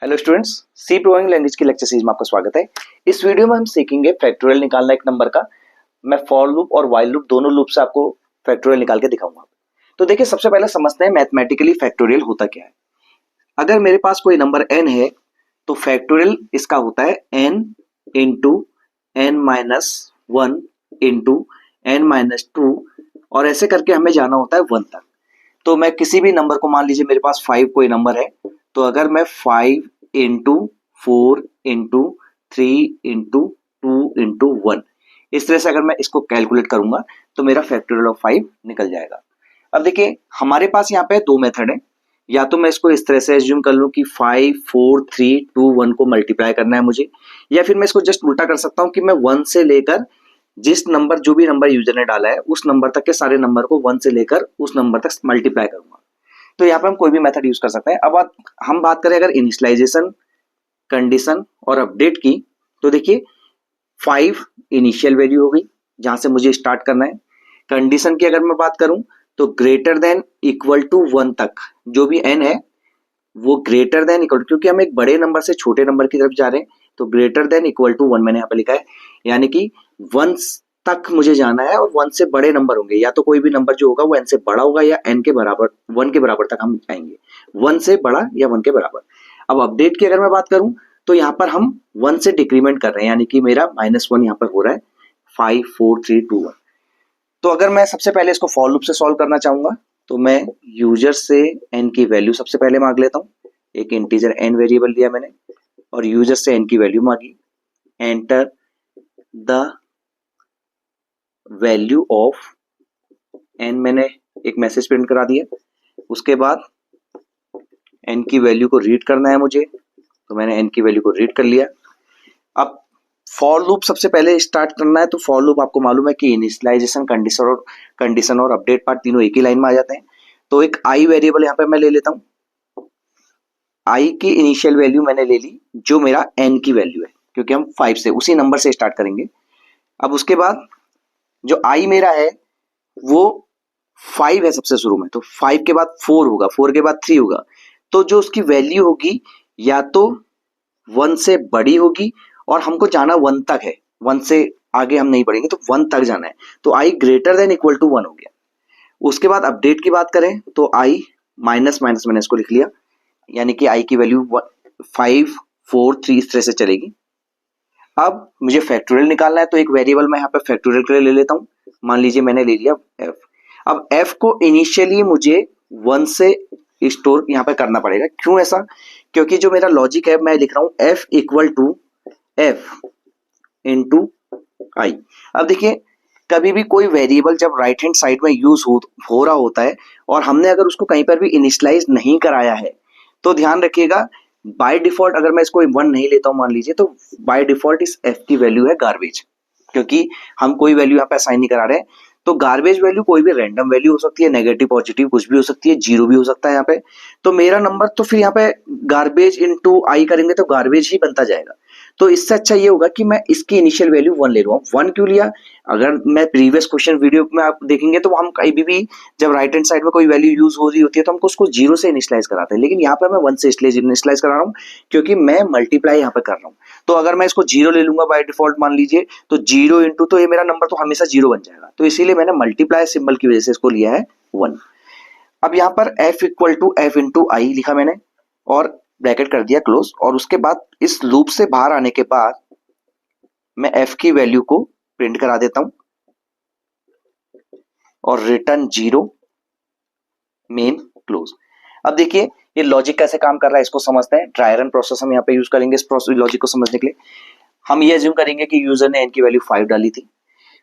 Hello students, C programming language की lecture series में आपका स्वागत है। इस वीडियो में हम सीखेंगे फैक्टोरियल निकालना एक नंबर का। मैं फॉर लूप और व्हाइल लूप दोनों लूप से आपको फैक्टोरियल निकाल के दिखाऊंगा। तो देखिए, सबसे पहले समझते हैं मैथमेटिकली फैक्टोरियल होता क्या है। अगर मेरे पास कोई नंबर n है तो फैक्टोरियल इसका होता है n into n minus one into n minus two, और ऐसे करके हमें जाना होता है 1 तक। तो मैं किसी भी नंबर को, मान लीजिए मेरे पास 5 कोई नंबर है, तो अगर मैं 5 इंटू 4 इंटू 3 इंटू 2 इंटू 1 इस तरह से अगर मैं इसको कैलकुलेट करूंगा तो मेरा फैक्टोरियल ऑफ 5 निकल जाएगा। अब देखिए, हमारे पास यहाँ पे दो मेथड है। या तो मैं इसको इस तरह से एज्यूम कर लूं कि 5 4 3 2 1 को मल्टीप्लाई करना है मुझे, या फिर मैं इसको जस्ट उल्टा कर सकता हूं कि मैं 1 से लेकर जो भी नंबर यूजर ने डाला है उस नंबर तक के सारे नंबर को 1 से लेकर उस नंबर तक मल्टीप्लाई करूंगा। तो यहाँ पे हम कोई भी मेथड यूज कर सकते हैं। अब हम बात करें अगर इनिशियलाइजेशन, कंडीशन और अपडेट की, तो देखिए 5 इनिशियल वैल्यू हो गई जहां से मुझे स्टार्ट करना है। कंडीशन की अगर मैं बात करूं तो ग्रेटर देन इक्वल टू 1 तक जो भी n है वो ग्रेटर देन इक्वल, क्योंकि हम एक बड़े नंबर से छोटे नंबर की तरफ जा रहे हैं तो ग्रेटर देन इक्वल टू 1 मैंने यहाँ पे लिखा है, यानी कि 1 तक मुझे जाना है और 1 से बड़े नंबर होंगे, या तो कोई भी नंबर जो होगा वो n से बड़ा होगा या n के बराबर 1 के बराबर तक हम जाएंगे, 1 से बड़ा या 1 के बराबर। अब अपडेट की अगर मैं बात करूं तो यहाँ पर हम 1 से डिक्रीमेंट कर रहे हैं, यानी कि मेरा -1 यहाँ पर हो रहा है 5 4 3 2 1। तो अगर मैं सबसे पहले इसको फॉर लूप से सॉल्व करना चाहूंगा तो मैं यूजर से n की वैल्यू सबसे पहले मांग लेता हूँ। एक इंटीजर n वेरिएबल लिया मैंने और यूजर से n की वैल्यू मांगी। Enter the value of n, मैंने एक मैसेज प्रिंट करा दिया। उसके बाद n की वैल्यू को रीड करना है मुझे, तो मैंने n की वैल्यू को रीड कर लिया। अब फॉर लूप सबसे पहले स्टार्ट करना है, तो फॉर लूप आपको मालूम है कि इनिशियलाइजेशन, कंडीशन और अपडेट पार्ट तीनों एक ही लाइन में आ जाते हैं। तो एक i वेरिएबल यहाँ पे मैं ले लेता हूँ। i की इनिशियल वैल्यू मैंने ले ली जो मेरा n की वैल्यू है, क्योंकि हम 5 से उसी नंबर से स्टार्ट करेंगे। अब उसके बाद जो i मेरा है वो 5 है सबसे शुरू में, तो 5 के बाद 4 होगा, 4 के बाद 3 होगा, तो जो उसकी वैल्यू होगी या तो 1 से बड़ी होगी, और हमको जाना 1 तक है, 1 से आगे हम नहीं बढ़ेंगे, तो 1 तक जाना है, तो i greater than equal to 1 हो गया। उसके बाद अपडेट की बात करें तो i माइनस माइनस मैंने इसको लिख लिया, यानी कि i की वैल्यू 5 4 3 इस तरह से चलेगी। अब मुझे फैक्टोरियल निकालना है, तो एक वेरिएबल मैं यहाँ पे फैक्टोरियल के लिए ले लेता हूँ। मान लीजिए मैंने ले लिया f। अब f को इनिशियली मुझे 1 से स्टोर यहाँ पे करना पड़ेगा। क्यों ऐसा? क्योंकि जो मेरा लॉजिक है, मैं लिख रहा हूँ f equal to f into i. अब देखिए, कभी भी कोई वेरिएबल जब राइट हैंड साइड में यूज हो रहा होता है और हमने अगर उसको कहीं पर भी इनिशियलाइज नहीं कराया है, तो ध्यान रखिएगा बाय डिफॉल्ट अगर मैं इसको 1 नहीं लेता हूं मान लीजिए, तो बाय डिफॉल्ट इस f की वैल्यू है गार्बेज, क्योंकि हम कोई वैल्यू यहाँ पे असाइन नहीं करा रहे हैं। तो गार्बेज वैल्यू कोई भी रैंडम वैल्यू हो सकती है, नेगेटिव पॉजिटिव कुछ भी हो सकती है, जीरो भी हो सकता है यहाँ पे। तो मेरा नंबर तो फिर यहाँ पे गार्बेज इनटू आई करेंगे तो गार्बेज ही बनता जाएगा। तो इससे अच्छा ये होगा कि मैं इसकी इनिशियल वैल्यू 1 ले लूँ। 1 क्यों लिया? अगर मैं प्रीवियस क्वेश्चन वीडियो में आप देखेंगे तो हम कहीं भी जब राइट हैंड साइड में कोई वैल्यू यूज हो रही होती है तो हमको उसको 0 से इनिशियलाइज कराते हैं, लेकिन यहाँ पे मैं 1 से इनिशियलाइज करा रहा हूँ क्योंकि मैं मल्टीप्लाई यहाँ पे कर रहा हूँ। तो अगर मैं इसको 0 ले लूंगा बाय डिफॉल्ट मान लीजिए, तो 0 इंटू, तो ये मेरा नंबर तो हमेशा 0 बन जाएगा, तो इसीलिए मैंने मल्टीप्लाई सिंबल की वजह से इसको लिया है 1। अब यहाँ पर f equal to f into i लिखा मैंने और ब्रैकेट कर दिया क्लोज, और उसके बाद इस लूप से बाहर आने के बाद मैं f की वैल्यू को प्रिंट करा देता हूं और रिटर्न 0 मेन क्लोज। अब देखिए ये लॉजिक कैसे काम कर रहा है, इसको समझते हैं। ट्राई रन प्रोसेस हम यहाँ पे यूज करेंगे इस प्रोसेस लॉजिक को समझने के लिए। हम ये अज्यूम करेंगे कि यूजर ने n की वैल्यू 5 डाली थी।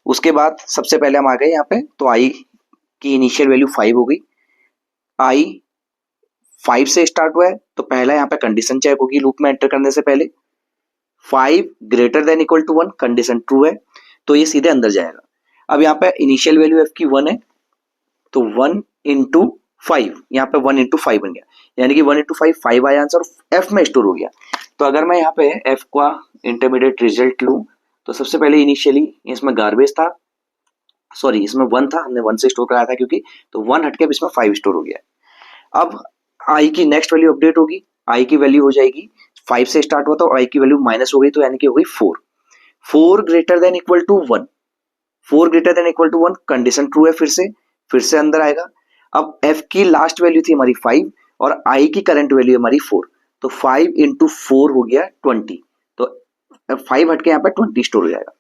उसके बाद सबसे पहले हम आ गए यहाँ पे, तो i की इनिशियल वैल्यू 5 हो गई। i 5 से स्टार्ट हुआ है तो पहला यहाँ पे कंडीशन चेक होगी लूप में एंटर करने से पहले। 5 greater than equal to 1 condition true है, तो ये सीधे अंदर जाएगा। अब यहाँ पे इनिशियल वैल्यू f की 1 है, तो 1 इंटू 5, यहाँ पे 1 इंटू 5 बन गया, यानी कि 1 इंटू 5 आया आंसर, f में स्टोर हो गया। तो अगर मैं यहाँ पे f का इंटरमीडिएट रिजल्ट लूँ तो सबसे पहले इनिशियली इसमें गार्बेज था, सॉरी इसमें 1 था, हमने 1 से स्टोर कराया था क्योंकि, तो 1 हटके इसमें 5 स्टोर हो गया। अब i की नेक्स्ट वैल्यू अपडेट होगी, आई की वैल्यू हो जाएगी 5 से स्टार्ट हुआ था और आई की वैल्यू माइनस हो गई तो यानी कि हो गई 4। 4 greater than equal to 1, 4 greater than equal to 1 condition true है, फिर से अंदर आएगा। अब एफ की लास्ट वैल्यू थी हमारी 5 और आई की करंट वैल्यू हमारी 4, तो 5 इंटू 4 हो गया 20, तो 5 हटके यहाँ पे 20 स्टोर हो जाएगा।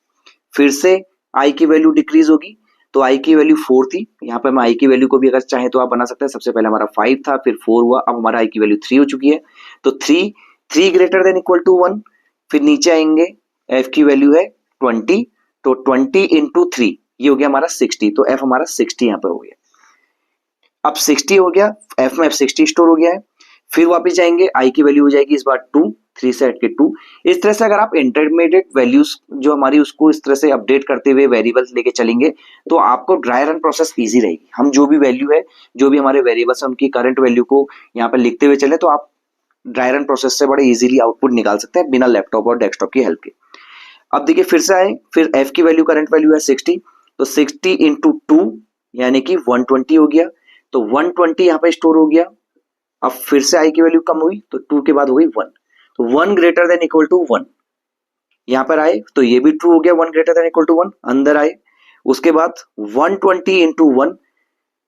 फिर से आई की वैल्यू डिक्रीज होगी, तो आई की वैल्यू 4 थी, यहाँ पे हम आई की वैल्यू को भी अगर चाहे तो आप बना सकते हैं। सबसे पहले हमारा 5 था, फिर 4 हुआ, अब हमारा आई की वैल्यू 3 हो चुकी है, तो 3 ग्रेटर देन इक्वल टू 1। फिर नीचे आएंगे, एफ की वैल्यू है 20, तो 20 इंटू 3 ये हो गया हमारा 60, तो एफ हमारा 60 यहाँ पे हो गया। अब 60 हो गया, एफ में F60 स्टोर हो गया है। फिर वापस जाएंगे, आई की वैल्यू हो जाएगी इस बार 2, 3 से हट के 2। इस तरह से अगर आप इंटरमीडिएट वैल्यूज जो हमारी उसको इस तरह से अपडेट करते हुए वेरिएबल्स लेके चलेंगे तो आपको ड्राई रन प्रोसेस इजी रहेगी। हम जो भी वैल्यू है, जो भी हमारे वेरिएबल्स है, उनकी करंट वैल्यू को यहाँ पे लिखते हुए चले तो आप ड्राई रन प्रोसेस से बड़े इजीली आउटपुट निकाल सकते हैं बिना लैपटॉप और डेस्कटॉप की हेल्प के। अब देखिए फिर से आए, फिर एफ की वैल्यू करंट वैल्यू है 60, तो 60 इंटू 2 यानी कि 120 हो गया, तो 120 यहाँ पे स्टोर हो गया। अब फिर से आई की वैल्यू कम हुई, तो 2 के बाद हो गई 1, तो 1 ग्रेटर देन इक्वल टू 1 यहाँ पर आए, तो ये भी ट्रू हो गया, 1 ग्रेटर देन इक्वल टू 1 अंदर आए। उसके बाद 120 इंटू 1,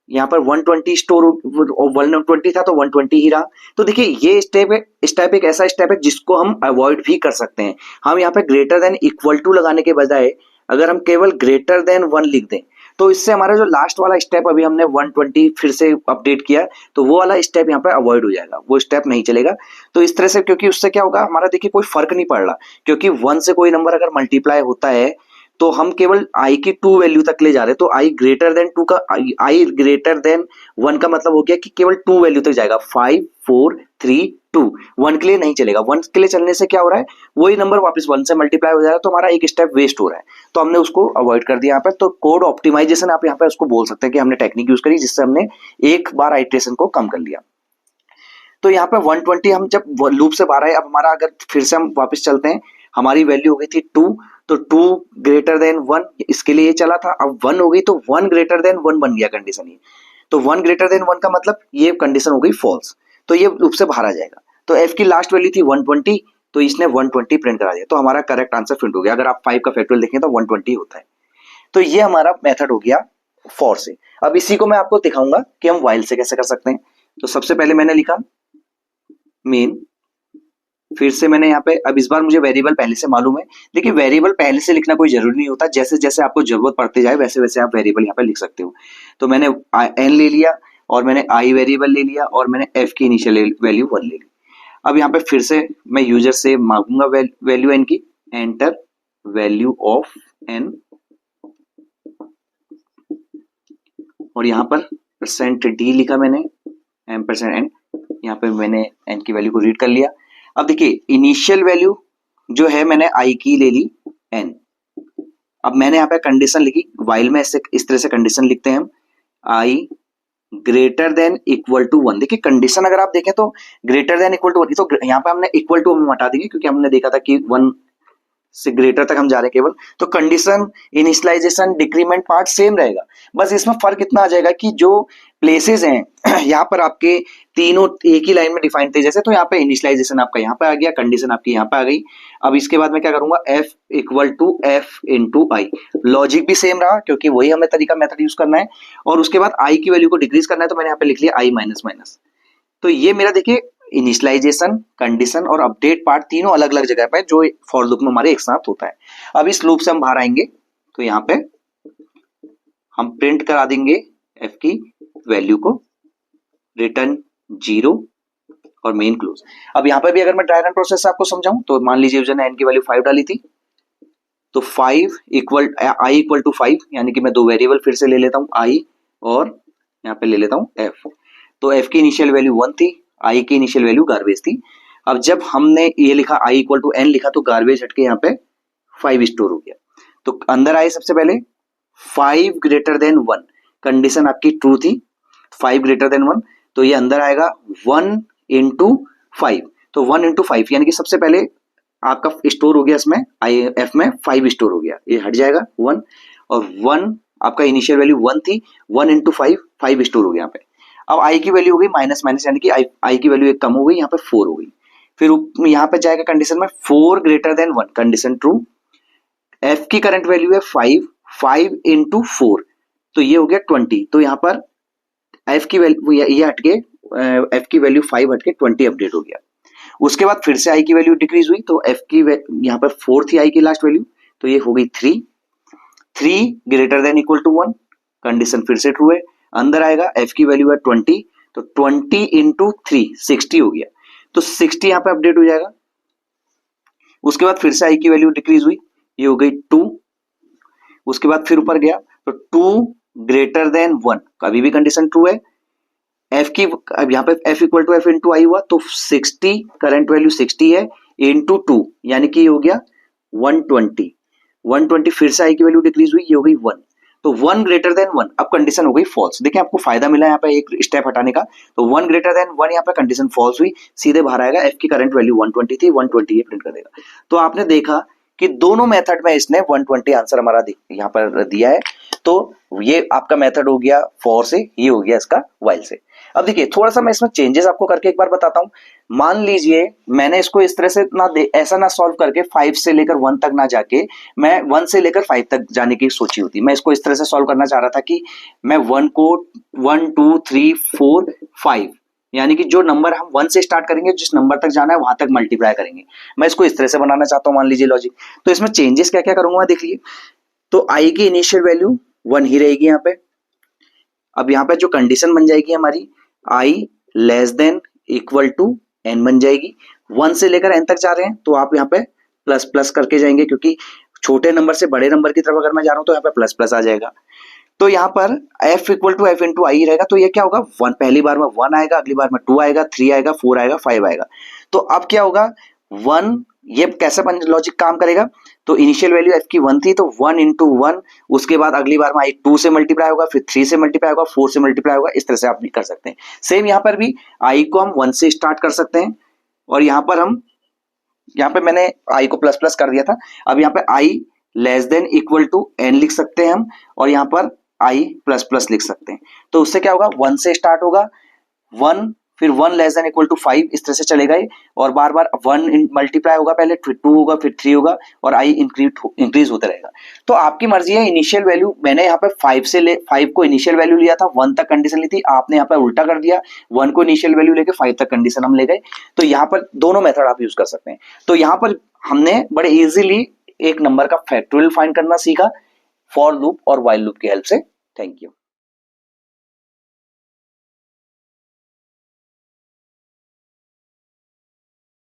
यहाँ पर 120 स्टोर, 120 था तो 120 ही रहा। तो देखिए ये स्टेप एक ऐसा स्टेप है जिसको हम अवॉइड भी कर सकते हैं। हम यहाँ पे ग्रेटर देन इक्वल टू लगाने के बजाय अगर हम केवल ग्रेटर देन 1 लिख दें तो इससे हमारा जो लास्ट वाला स्टेप अभी हमने 120 फिर से अपडेट किया, तो वो वाला स्टेप यहाँ पे अवॉइड हो जाएगा, वो स्टेप नहीं चलेगा। तो इस तरह से, क्योंकि उससे क्या होगा, हमारा देखिए कोई फर्क नहीं पड़ रहा, क्योंकि 1 से कोई नंबर अगर मल्टीप्लाई होता है तो हम केवल आई की 2 वैल्यू तक ले जा रहे हैं, तो आई ग्रेटर देन 2 का, आई ग्रेटर देन 1 का मतलब हो गया कि केवल 2 वैल्यू तक जाएगा, 5 4 3 2, 1 के लिए नहीं चलेगा। 1 के लिए चलने से क्या हो रहा है, वही नंबर वापस 1 से मल्टीप्लाई हो जा रहा है, तो हमारा एक स्टेप वेस्ट हो रहा है, तो हमने उसको अवॉइड कर दिया यहाँ पे। तो कोड ऑप्टिमाइजेशन आप यहाँ पे उसको बोल सकते हैं कि हमने टेक्निक यूज करी जिससे हमने एक बार आइट्रेशन को कम कर लिया। तो यहाँ पे 120 हम जब लूप से बाहर आए, अब हमारा अगर फिर से हम वापस चलते हैं, हमारी वैल्यू हो गई थी 2, तो 2 ग्रेटर देन 1 इसके लिए ये चला था, अब 1 हो गई तो 1 ग्रेटर देन 1 बन गया कंडीशन ये, तो 1 ग्रेटर देन 1 का मतलब ये कंडीशन हो गई फॉल्स, तो ये लूप से बाहर आ जाएगा। तो एफ की लास्ट वैल्यू थी 120, तो इसने 120 प्रिंट करा दिया, तो हमारा करेक्ट आंसर प्रिंट हो गया। अगर आप 5 का फैक्टोरियल देखें तो 120 होता है। तो ये हमारा मेथड हो गया फॉर से। अब इसी को मैं आपको दिखाऊंगा कि हम व्हाइल से कैसे कर सकते हैं। तो सबसे पहले मैंने लिखा मेन, फिर से मैंने यहाँ पे, अब इस बार मुझे वेरिएबल पहले से मालूम है। देखिए वेरिएबल पहले से लिखना कोई जरूरी नहीं होता, जैसे जैसे आपको जरूरत पड़ती जाए वैसे वैसे आप वेरिएबल यहाँ पे लिख सकते हो। तो मैंने एन ले लिया और मैंने आई वेरिएबल ले लिया और मैंने एफ की इनिशियल वैल्यू 1 ले ली। अब यहाँ पे फिर से मैं यूजर से मांगूंगा वैल्यू एन की, एंटर वैल्यू ऑफ एन, और यहाँ पर %d लिखा मैंने, %n, यहाँ पे मैंने n की वैल्यू को रीड कर लिया। अब देखिए इनिशियल वैल्यू जो है मैंने i की ले ली n। अब मैंने यहाँ पे कंडीशन लिखी, व्हाइल में ऐसे इस तरह से कंडीशन लिखते हैं हम, i greater than equal to 1। देखिए कंडीशन अगर आप देखें तो ग्रेटर देन इक्वल टू 1, तो यहाँ पे हमने इक्वल टू हम हटा देंगे क्योंकि हमने देखा था कि 1 से ग्रेटर तक हम जा रहे हैं केवल। तो condition, initialization, decrement part same रहेगा, बस इसमें फर्क इतना आ जाएगा कि जो प्लेसेस हैं यहाँ पर आपके तीनों एक ही लाइन में डिफाइन थे जैसे, तो यहाँ पे इनिशियलाइजेशन आपका यहाँ पे आ गया, कंडीशन आपकी यहाँ पे आ गई। अब इसके बाद मैं क्या करूंगा, f equal to F into I, logic भी सेम रहा क्योंकि वही हमें तरीका मेथड यूज करना है, और उसके बाद i की वैल्यू को डिक्रीज करना है, तो मैंने यहाँ पे लिख लिया i माइनस माइनस। तो ये मेरा देखिए इनिशियलाइजेशन, कंडीशन और अपडेट पार्ट तीनों अलग अलग जगह पे जो फॉर लूप में हमारे एक साथ होता है। अब इस लूप से हम बाहर आएंगे तो यहाँ पे हम प्रिंट करा देंगे f की वैल्यू को, रिटर्न 0 और मेन क्लोज। अब यहाँ पे भी अगर मैं ड्राई रन प्रोसेस से आपको समझाऊं तो मान लीजिए यूजर ने n की वैल्यू 5 डाली थी, तो 5 इक्वल i इक्वल टू 5, यानी कि मैं दो वेरिएबल फिर से ले लेता हूँ, i और यहाँ पे ले लेता हूँ f। तो f की इनिशियल वैल्यू 1 थी, i की इनिशियल वैल्यू गार्बेज थी। अब जब हमने ये लिखा i इक्वल टू n लिखा तो गार्बेज हटके यहाँ पे 5 स्टोर हो गया। तो अंदर आए सबसे पहले 5 ग्रेटर देन 1, कंडीशन आपकी ट्रू थी, 5 ग्रेटर देन 1, तो ये अंदर आएगा 1 इंटू 5, तो 1 इंटू 5 यानी कि सबसे पहले आपका स्टोर हो गया इसमें f में 5 स्टोर हो गया, ये हट जाएगा 1, और 1 आपका इनिशियल वैल्यू 1 थी, 1 इंटू 5 5 स्टोर हो गया यहाँ पे। अब आई की वैल्यू हो गई माइनस माइनस, यानी कि आई की वैल्यू एक कम हो गई, यहाँ पे 4 हो गई। फिर यहाँ पे जाएगा कंडीशन में 4 greater then 1, condition true. F की करंट वैल्यू है 5, 5 इंटू 4, तो ये हो गया 20। तो यहाँ पर एफ की वैल्यू ये हटके एफ की वैल्यू 5 हटके 20 अपडेट हो गया। उसके बाद फिर से आई की वैल्यू डिक्रीज हुई, तो एफ की यहाँ पर 4 थी आई की लास्ट वैल्यू, तो ये हो गई 3, 3 greater than equal to 1, condition फिर से ट्रू है। अंदर आएगा एफ की वैल्यू है 20, तो 20 इंटू 3 60 हो गया, तो 60 यहाँ पे अपडेट हो जाएगा। उसके बाद फिर से आई की वैल्यू डिक्रीज हुई, ये हो गई 2। उसके बाद फिर ऊपर गया, तो 2 ग्रेटर देन 1, अभी भी कंडीशन ट्रू है। एफ की अब यहाँ पे f equal to F into i हुआ, तो 60 करंट वैल्यू 60 है इंटू 2, यानी कि ये हो गया 120। 120 फिर से आई की वैल्यू डिक्रीज हुई, ये हो गई 1, तो 1 ग्रेटर देन 1, अब कंडीशन हो गई फॉल्स। देखिए आपको फायदा मिला यहाँ पे एक स्टेप हटाने का, तो 1 ग्रेटर देन 1 यहाँ पे कंडीशन फॉल्स हुई, सीधे बाहर आएगा एफ की करंट वैल्यू 120 थी, 120 ये प्रिंट कर देगा। तो आपने देखा कि दोनों मेथड में इसने 120 आंसर हमारा यहाँ पर दिया है। तो ये आपका मेथड हो गया फॉर से, ये हो गया इसका व्हाइल से। अब देखिए थोड़ा सा मैं इसमें चेंजेस आपको करके एक बार बताता हूं। मान लीजिए मैंने इसको इस तरह से ऐसा ना सॉल्व करके 5 से लेकर 1 तक ना जाके मैं 1 से लेकर 5 तक जाने की सोची होती। मैं इसको इस तरह से सॉल्व करना चाह रहा था कि मैं 1 को 1 2 3 4 5, यानी कि जो नंबर हम 1 से स्टार्ट करेंगे, जिस नंबर तक जाना है वहां तक मल्टीप्लाई करेंगे। मैं इसको इस तरह से बनाना चाहता हूं, मान लीजिए लॉजिक। तो इसमें चेंजेस क्या क्या करूंगा देख लीजिए। तो आई की इनिशियल वैल्यू 1 ही रहेगी यहाँ पे। अब यहाँ पे जो कंडीशन बन जाएगी हमारी, i less than equal to n बन जाएगी। 1 से लेकर एन तक जा रहे हैं, तो आप यहाँ पे प्लस प्लस करके जाएंगे, क्योंकि छोटे नंबर से बड़े नंबर की तरफ अगर मैं जा रहा हूं तो यहाँ पे प्लस प्लस आ जाएगा। तो यहाँ पर f equal to F into i रहेगा, तो ये क्या होगा 1, पहली बार में 1 आएगा, अगली बार में 2 आएगा, 3 आएगा, 4 आएगा, 5 आएगा। तो अब क्या होगा 1, ये कैसे लॉजिक काम करेगा। तो इनिशियल वैल्यू f की 1 थी, तो 1 इंटू 1, उसके बाद अगली बार में आई 2 से मल्टीप्लाई होगा, फिर 3 से मल्टीप्लाई होगा, 4 से मल्टीप्लाई होगा। इस तरह से आप भी कर सकते हैं। सेम यहाँ पर भी आई को हम 1 से स्टार्ट कर सकते हैं, और यहाँ पे मैंने आई को प्लस प्लस कर दिया था। अब यहाँ पे i less than equal to n लिख सकते हैं हम, और यहाँ पर आई प्लस प्लस लिख सकते हैं। तो उससे क्या होगा 1 से स्टार्ट होगा, 1 फिर 1 लेस देन इक्वल टू 5, इस तरह से चलेगा ये, और बार बार 1 मल्टीप्लाई होगा, पहले 2 होगा, फिर 3 होगा, और आई इंक्रीज होता रहेगा। तो आपकी मर्जी है। इनिशियल वैल्यू मैंने यहाँ पे 5 को इनिशियल वैल्यू लिया था, 1 तक कंडीशन ली थी, आपने यहाँ पे उल्टा कर दिया, 1 को इनिशियल वैल्यू लेके 5 तक कंडीशन हम ले गए। तो यहाँ पर दोनों मेथड आप यूज कर सकते हैं। तो यहाँ पर हमने बड़े इजीली एक नंबर का फैक्टोरियल फाइंड करना सीखा फॉर लूप और व्हाइल लूप की हेल्प से। Thank you.